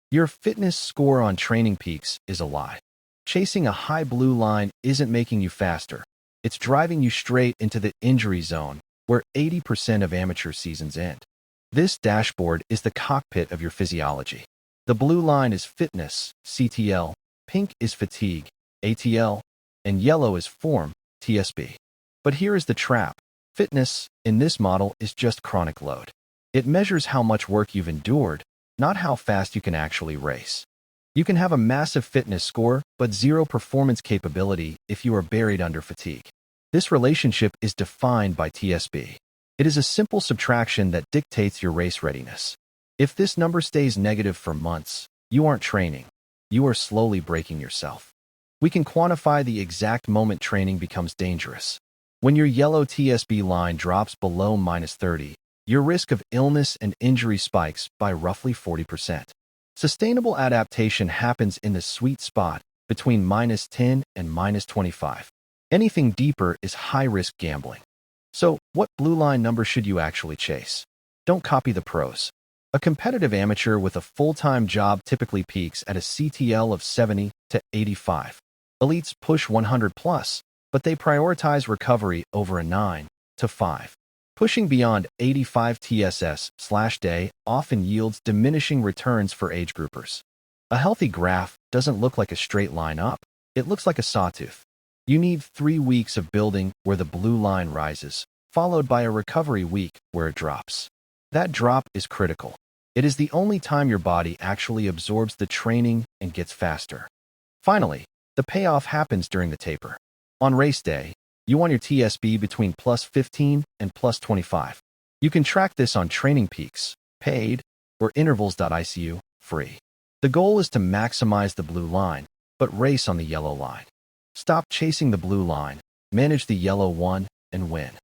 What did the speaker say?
Your fitness score on TrainingPeaks is a lie. Chasing a high blue line isn't making you faster. It's driving you straight into the injury zone, where 80% of amateur seasons end. This dashboard is the cockpit of your physiology. The blue line is fitness, CTL, pink is fatigue, ATL, and yellow is form, TSB. But here is the trap. Fitness, in this model, is just chronic load. It measures how much work you've endured, not how fast you can actually race. You can have a massive fitness score, but zero performance capability if you are buried under fatigue. This relationship is defined by TSB. It is a simple subtraction that dictates your race readiness. If this number stays negative for months, you aren't training. You are slowly breaking yourself. We can quantify the exact moment training becomes dangerous. When your yellow TSB line drops below -30, your risk of illness and injury spikes by roughly 40%. Sustainable adaptation happens in the sweet spot between -10 and -25. Anything deeper is high-risk gambling. So, what blue line number should you actually chase? Don't copy the pros. A competitive amateur with a full-time job typically peaks at a CTL of 70 to 85. Elites push 100 plus, but they prioritize recovery over a 9 to 5. Pushing beyond 85 TSS/day often yields diminishing returns for age groupers. A healthy graph doesn't look like a straight line up. It looks like a sawtooth. You need 3 weeks of building where the blue line rises, followed by a recovery week where it drops. That drop is critical. It is the only time your body actually absorbs the training and gets faster. Finally, the payoff happens during the taper. On race day, you want your TSB between +15 and +25. You can track this on TrainingPeaks, paid, or Intervals.icu, free. The goal is to maximize the blue line, but race on the yellow line. Stop chasing the blue line, manage the yellow one, and win.